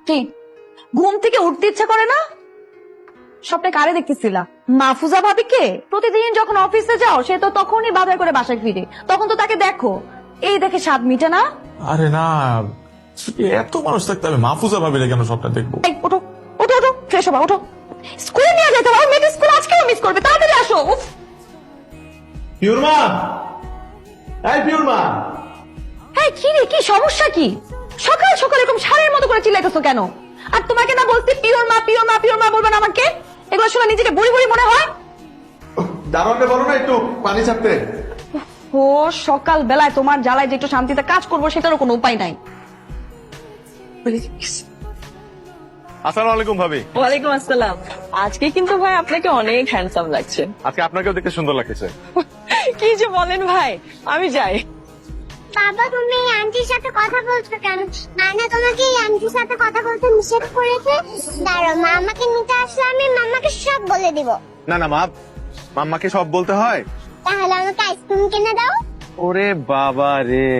কি ঘুম থেকে উঠতে ইচ্ছা করে না? স্বপ্নে কারে দেখতেছিলা? মাহফুজা ভাবিকে? প্রতিদিন যখন অফিসে যাও সে তো তখনই বাজার করে বাসায় ফিরে, তখন তো তাকে দেখো, এই দেখে স্বাদ মিটে না? আরে না, এত মানুষ থাকতে হবে মাহফুজা ভাবিলে কেন সবটা দেখবো? এই ওঠো ওঠো ওঠো, ফ্রেশ হবা, ওঠো। স্কুলে নিয়ে যেতে হবে, মেয়েটি স্কুল আজকেও মিস করবে, তাড়াতাড়ি আসো। উফ, পিউরমা, এই পিউরমা, এই কি রে, কি সমস্যা কি? সকাল সকাল এরকম সারের মতো করে চিল্লাইতেছো কেন? আর তোমাকে না বলছি পিওর মা পিওর মা পিওর মা বলবে না আমাকে? এগুলো শুনে নিজেকে বুড়ি বুড়ি মনে হয়? দারোয়ানকে বলো না একটু পানি ছাড়তে। ও সকাল বেলায় তোমার জ্বালায় যে একটু শান্তিতে কাজ করবো সেটারও কোনো উপায় নাই। আসসালামু আলাইকুম ভাবি। ওয়ালাইকুম আসসালাম। আজকে কিন্তু ভাই আপনাকে অনেক হ্যান্ডসাম লাগছে। আজকে আপনাকেও দেখতে সুন্দর লাগছে। কি যে বলেন ভাই, আমি যাই। বাবা তুমি এই আন্টির সাথে কথা বলছো কেন? নানা তোমাকে এই আন্টির সাথে কথা বলতে নিষেধ করেছে। দাঁড়াও, মা আমাকে নিতে আসলে আমি মাম্মাকে সব বলে দিব। না না মা, মাম্মাকে সব বলতে হয়? তাহলে আমাকে আইসক্রিম কিনে দাও। ওরে বাবা রে,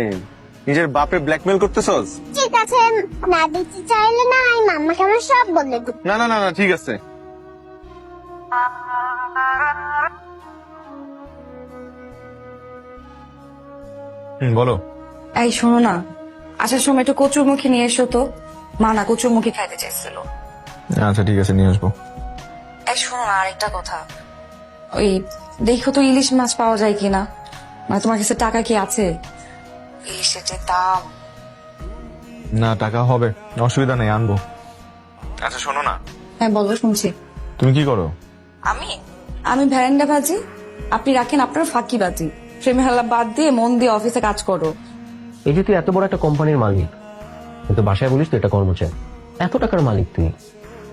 নিজের বাপে ব্ল্যাকমেল করতেছস? ঠিক আছে, না দিতে চাইলে না আমি মাম্মাকে আমার সব বলে দিব। না না না না, ঠিক আছে। বলো। এই শোনো না, আসার সময় একটু কচুরমুখী নিয়ে এসো তো। মা না কচুরমুখী খাইতে চাইছিল। আচ্ছা ঠিক আছে, নিয়ে আসবো। এই শোনো না, আরেকটা কথা, ওই দেখো তো ইলিশ মাছ পাওয়া যায় কিনা, মানে তোমার কাছে টাকা কি আছে? ইলিশের যে দাম। না টাকা হবে, অসুবিধা নেই, আনবো। আচ্ছা শোনো না, হ্যাঁ বলো, শুনছি। তুমি কি করো? আমি আমি ভ্যারেন্ডা ভাজি, আপনি রাখেন আপনার ফাঁকি বাজি। প্রেমে হাল্লা বাদ দিয়ে মন দিয়ে অফিসে কাজ করো। এই যে তুই এত বড় একটা কোম্পানির মালিক, কিন্তু বাসায় বলিস তুই এটা কর্মচারী, এত টাকার মালিক তুই,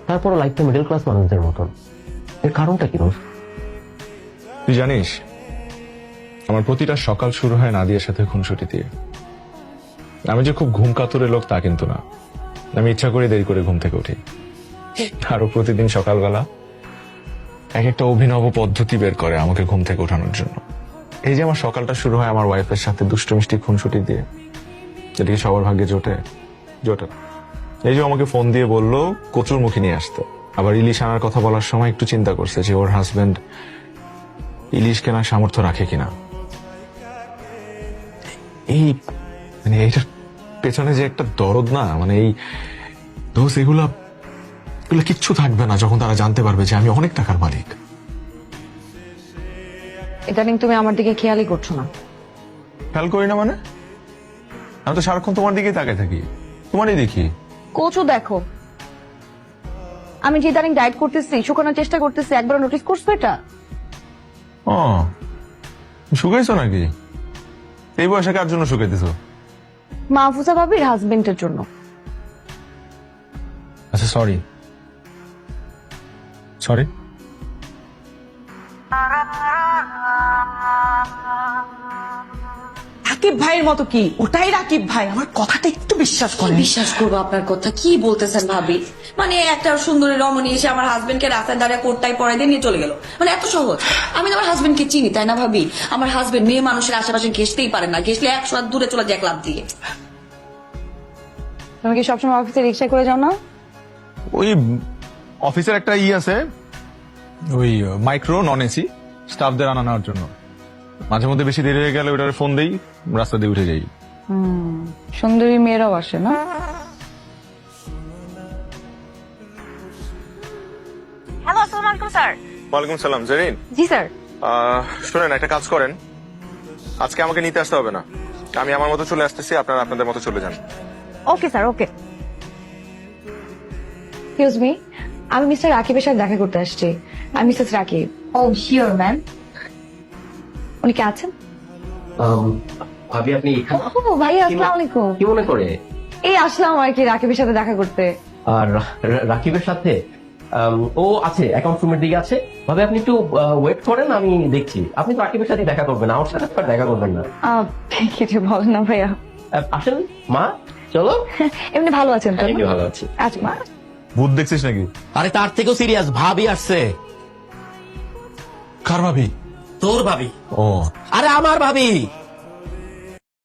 তারপরও লাইফটা মিডল ক্লাস মানুষদের মতন। এর কারণটা কি রোজ? তুই জানিস আমার প্রতিটা সকাল শুরু হয় নাদিয়ার সাথে খুনসুটি দিয়ে। আমি যে খুব ঘুম কাতুরে লোক তা কিন্তু না, আমি ইচ্ছা করে দেরি করে ঘুম থেকে উঠি। আরো প্রতিদিন সকালবেলা এক একটা অভিনব পদ্ধতি বের করে আমাকে ঘুম থেকে ওঠানোর জন্য। এই যে আমার সকালটা শুরু হয় আমার ওয়াইফের সাথে দুষ্টু মিষ্টি খুনসুটি দিয়ে, যেটা কি সবার ভাগ্যে জোটে? জোটে। এই যে আমাকে ফোন দিয়ে বললো কচুর মুখী নিয়ে আসতে, আবার ইলিশ আনার কথা বলার সময় একটু চিন্তা করছে যে ওর হাজবেন্ড ইলিশ কেনার সামর্থ্য রাখে কিনা। এই মানে এইটার পেছনে যে একটা দরদ না, মানে এই দোষ, এগুলো কিচ্ছু থাকবে না যখন তারা জানতে পারবে যে আমি অনেক টাকার মালিক। ইদানিং তুমি আমার দিকে খেয়ালই করছো না। খেয়াল করি না মানে? আমি তো সারাক্ষণ তোমার দিকেই তাকায় থাকি, তোমারই দেখি। কোচও দেখো, আমি যে ইদানিং ডায়েট করতেছি, শুকানোর চেষ্টা করতেছি, একবার নোটিস করছো এটা? ও শুকাইছো নাকি? এই বয়সে কার জন্য শুকাইতেছো? মাহফুজা ভাবির হাজবেন্ডের জন্য। আচ্ছা সরি সরি। রাকিব ভাইয়ের মতো কি? ওটাই রাকিব ভাই, আমার কথাটা একটু বিশ্বাস করে। বিশ্বাস করবো আপনার কথা? কি বলতেছেন ভাবি? মানে একটা সুন্দরী রমণী এসে আমার হাজবেন্ডকে রাস্তায় দাঁড়িয়ে কোটটাই পরে দিয়ে নিয়ে চলে গেল, মানে এত সহজ? আমি তো আমার হাজবেন্ডকে চিনি, তাই না ভাবি? আমার হাজবেন্ড মেয়ে মানুষের আশেপাশে ঘেসতেই পারে না, ঘেসলে 100 হাত দূরে চলে যায় ক্লাব দিয়ে। তুমি কি সবসময় অফিসে রিক্সা করে যাও না? ওই অফিসের একটা আছে, ওই মাইক্রো নন এসি স্টাফদের আনা নেওয়ার জন্য। মাঝে মধ্যে বেশি দেরি হয়ে গেলে ওটার ফোন দেই, রাস্তা দিয়ে উঠে যাই। সুন্দরী মেয়েরাও আসে না? হ্যালো, আসসালামু আলাইকুম স্যার। ওয়ালাইকুম সালাম। জেরিন, জি স্যার। শোনেন, একটা কাজ করেন, আজকে আমাকে নিতে আসতে হবে না, আমি আমার মতো চলে আসতেছি, আপনারা আপনাদের মতো চলে যান। ওকে স্যার, ওকে। এক্সকিউজ মি, আমি মিস্টার রাকিবের সাথে দেখা করতে আসছি। আমি মিসেস রাকিব। ও শিওর ম্যাম। উনি কি আছেন? ভাবি আপনি এখানে? ও ভাইয়া, আসসালামু আলাইকুম। কি মনে করে? এই আসলাম আর কি রাকিবের সাথে দেখা করতে। আর রাকিবের সাথে? ও আছে, অ্যাকাউন্ট রুমের দিকে আছে। ভাবে আপনি একটু ওয়েট করেন, আমি দেখছি। আপনি তো রাকিবের সাথে দেখা করবেন, আমার সাথে আর দেখা করবেন না। কিছু বলেন না ভাইয়া। আসেন মা, চলো। এমনি ভালো আছেন তো? আমি ভালো আছি। আচ্ছা মা। ভূত দেখছিস নাকি? আরে তার থেকেও সিরিয়াস, ভাবি আসছে। কার ভাবি? তোর ভাবি। ও আরে আমার ভাবি।